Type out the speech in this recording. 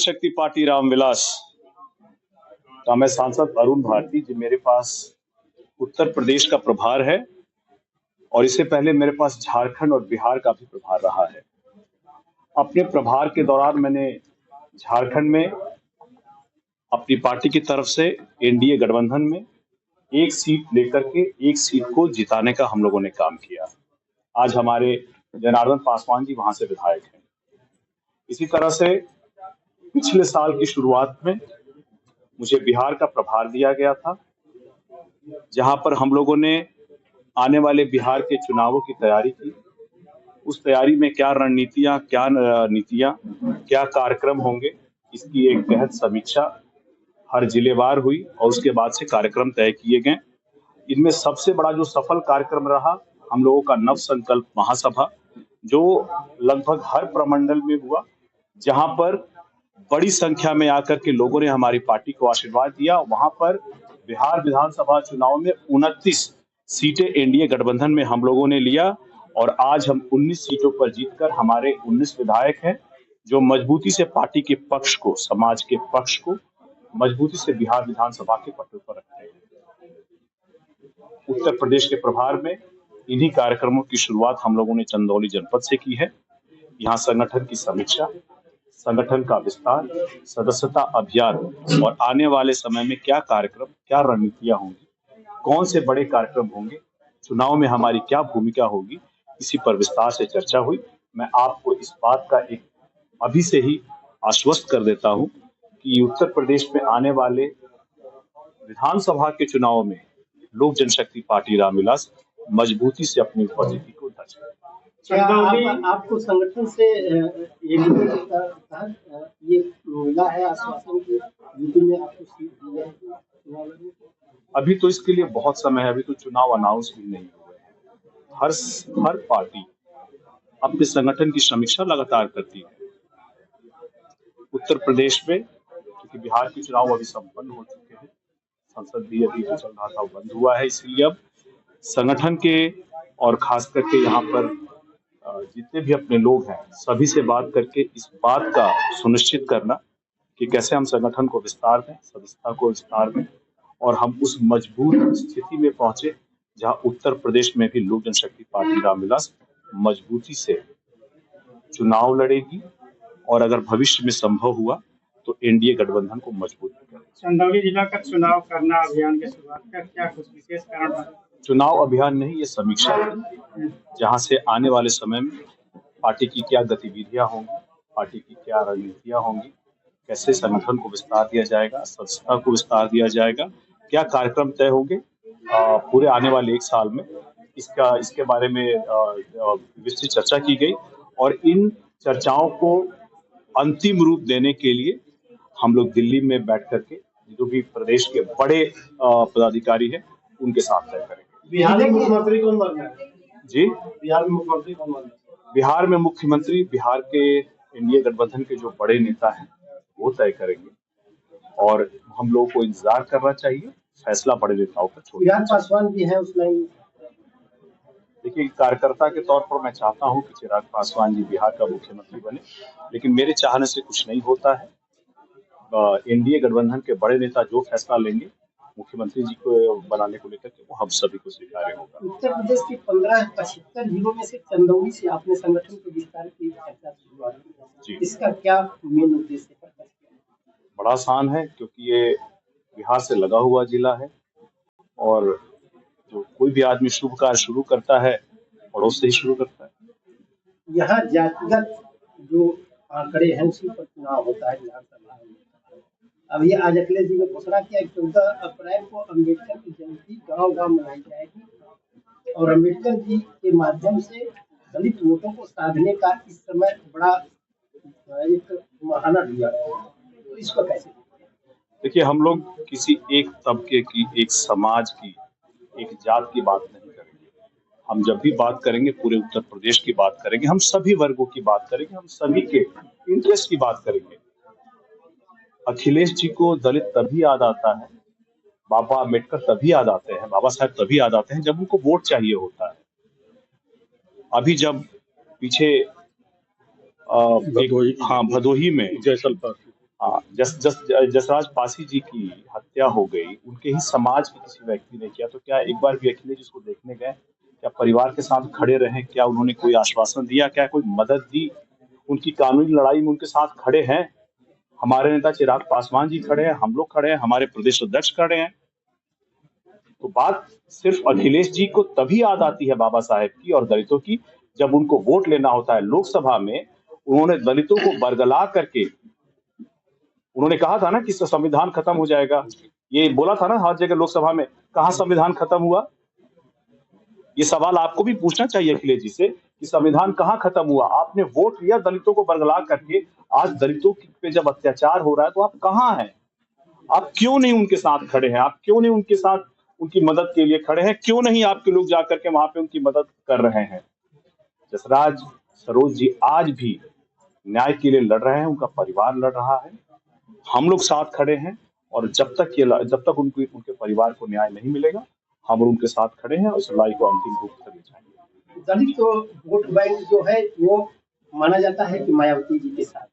जनशक्ति party Ramvilas का मैं सांसद अरुण भारती जी, मेरे पास उत्तर प्रदेश का प्रभार है और इससे पहले मेरे पास झारखंड और बिहार का भी प्रभार रहा है। अपने प्रभार के दौरान मैंने झारखंड में अपनी पार्टी की तरफ से एनडीए गठबंधन में एक सीट लेकर के एक सीट को जिताने का हम लोगों ने काम किया। आज हमारे जनार्दन पासवान जी वहां से विधायक हैं। इसी तरह से पिछले साल की शुरुआत में मुझे बिहार का प्रभार दिया गया था, जहां पर हम लोगों ने आने वाले बिहार के चुनावों की तैयारी की। उस तैयारी में क्या रणनीतियां, क्या नीतियां, क्या कार्यक्रम होंगे, इसकी एक गहन समीक्षा हर जिलेवार हुई और उसके बाद से कार्यक्रम तय किए गए। इनमें सबसे बड़ा जो सफल कार्यक्रम रहा हम लोगों का नव संकल्प महासभा, जो लगभग हर प्रमंडल में हुआ, जहां पर बड़ी संख्या में आकर के लोगों ने हमारी पार्टी को आशीर्वाद दिया। वहां पर बिहार विधानसभा चुनाव में 29 सीटें एनडीए गठबंधन में हम लोगों ने लिया और आज हम 19 सीटों पर जीतकर हमारे 19 विधायक हैं, जो मजबूती से पार्टी के पक्ष को, समाज के पक्ष को मजबूती से बिहार विधानसभा के पटल पर रखते हैं। उत्तर प्रदेश के प्रभार में इन्हीं कार्यक्रमों की शुरुआत हम लोगों ने चंदौली जनपद से की है। यहाँ संगठन की समीक्षा, संगठन का विस्तार, सदस्यता अभियान और आने वाले समय में क्या कार्यक्रम, क्या रणनीतियां होंगी, कौन से बड़े कार्यक्रम होंगे, चुनाव में हमारी क्या भूमिका होगी, इसी पर विस्तार से चर्चा हुई। मैं आपको इस बात का एक अभी से ही आश्वस्त कर देता हूं कि उत्तर प्रदेश में आने वाले विधानसभा के चुनाव में लोक जनशक्ति पार्टी रामविलास मजबूती से अपनी उपस्थिति को दर्ज करेगी। आपको संगठन से ये मिला है आश्वासन की यूपी में आपको सीट दी है? अभी तो इसके लिए बहुत समय है, अभी तो चुनाव अनाउंस भी नहीं हुए हैं। हर पार्टी अपने संगठन की समीक्षा लगातार करती है। उत्तर प्रदेश में क्योंकि बिहार के चुनाव अभी संपन्न हो चुके हैं, संसद भी अभी जो चल रहा था वो बंद हुआ है, इसलिए अब संगठन के और खास करके यहाँ पर जितने भी अपने लोग हैं सभी से बात करके इस बात का सुनिश्चित करना कि कैसे हम संगठन को विस्तार दें, सदस्यता को विस्तार दें और हम उस मजबूत स्थिति में पहुंचे जहां उत्तर प्रदेश में भी लोक जनशक्ति पार्टी रामविलास मजबूती से चुनाव लड़ेगी और अगर भविष्य में संभव हुआ तो एनडीए गठबंधन को मजबूत करेगी। चंदौली जिला का चुनाव करना अभियान की शुरुआत का क्या कुछ विशेष कारण था? चुनाव अभियान नहीं, ये समीक्षा थी, जहां से आने वाले समय में पार्टी की क्या गतिविधियां होंगी, पार्टी की क्या रणनीतियां होंगी, कैसे संगठन को विस्तार दिया जाएगा, सदस्यता को विस्तार दिया जाएगा, क्या कार्यक्रम तय होंगे पूरे आने वाले एक साल में, इसके बारे में विस्तृत चर्चा की गई और इन चर्चाओं को अंतिम रूप देने के लिए हम लोग दिल्ली में बैठ करके जो भी प्रदेश के बड़े पदाधिकारी हैं उनके साथ तय करेंगे। बिहार में मुख्यमंत्री कौन बनना है? जी, बिहार में मुख्यमंत्री कौन बनना है? बिहार में मुख्यमंत्री बिहार के एनडीए गठबंधन के जो बड़े नेता हैं वो तय करेंगे और हम लोगों को इंतजार करना चाहिए, फैसला बड़े नेताओं पर छोड़ना। चिराग पासवान जी हैं उसमें। देखिए, कार्यकर्ता के तौर पर मैं चाहता हूं कि चिराग पासवान जी बिहार का मुख्यमंत्री बने, लेकिन मेरे चाहने से कुछ नहीं होता है। एनडीए गठबंधन के बड़े नेता जो फैसला लेंगे मुख्यमंत्री जी को बनाने को लेकर के वो हम सभी को स्वीकार्य होगा। उत्तर प्रदेश के 75 जिलों में से चंदौली से आपने संगठन के विस्तार की चर्चा शुरुआत की, इसका क्या मेन उद्देश्य है? बड़ा आसान है, क्योंकि ये बिहार से लगा हुआ जिला है और जो कोई भी आदमी शुभ कार्य शुरू करता है पड़ोस से ही शुरू करता है। यहाँ जातिगत जो आंकड़े हैं उसी पर चुनाव होता है विधानसभा में। अभी आज अखिलेश जी ने घोषणा किया कि 14 अप्रैल को अम्बेडकर की जयंती गांव-गांव मनाई जाएगी और अम्बेडकर जी के माध्यम से दलित वोटों को साधने का इस समय बड़ा एक बहाना दिया है, तो इसको कैसे? देखिए, हम लोग किसी एक तबके की, एक समाज की, एक जात की बात नहीं करेंगे। हम जब भी बात करेंगे पूरे उत्तर प्रदेश की बात करेंगे, हम सभी वर्गों की बात करेंगे, हम सभी के इंटरेस्ट की बात करेंगे। अखिलेश जी को दलित तभी याद आता है, बाबा अम्बेडकर तभी याद आते हैं, बाबा साहब तभी याद आते हैं जब उनको वोट चाहिए होता है। अभी जब पीछे भदोही में जसराज पासी जी की हत्या हो गई, उनके ही समाज के किसी व्यक्ति ने किया, तो क्या एक बार भी अखिलेश जी उसको देखने गए? क्या परिवार के साथ खड़े रहे? क्या उन्होंने कोई आश्वासन दिया? क्या कोई मदद दी? उनकी कानूनी लड़ाई में उनके साथ खड़े हैं? हमारे नेता चिराग पासवान जी खड़े हैं, हम लोग खड़े हैं, हमारे प्रदेश अध्यक्ष खड़े हैं। तो बात सिर्फ अखिलेश जी को तभी याद आती है बाबा साहेब की और दलितों की, जब उनको वोट लेना होता है लोकसभा में। उन्होंने दलितों को बरगला करके उन्होंने कहा था ना कि संविधान खत्म हो जाएगा, ये बोला था ना हर जगह लोकसभा में। कहाँ संविधान खत्म हुआ? ये सवाल आपको भी पूछना चाहिए अखिलेश जी से कि संविधान कहाँ खत्म हुआ? आपने वोट लिया दलितों को बरगला करके, आज दलितों पे जब अत्याचार हो रहा है तो आप कहाँ हैं? आप क्यों नहीं उनके साथ खड़े हैं? आप क्यों नहीं उनके साथ उनकी मदद के लिए खड़े हैं? क्यों नहीं आपके लोग जाकर के वहां पे उनकी मदद कर रहे हैं? जसराज सरोज जी आज भी न्याय के लिए लड़ रहे हैं, उनका परिवार लड़ रहा है, हम लोग साथ खड़े हैं। और जब तक उनके परिवार को न्याय नहीं मिलेगा, हम उनके साथ खड़े हैं और इस लड़ाई को अंतिम रूप तक ले जाएंगे। दलित तो वोट बैंक जो है वो माना जाता है कि मायावती जी के साथ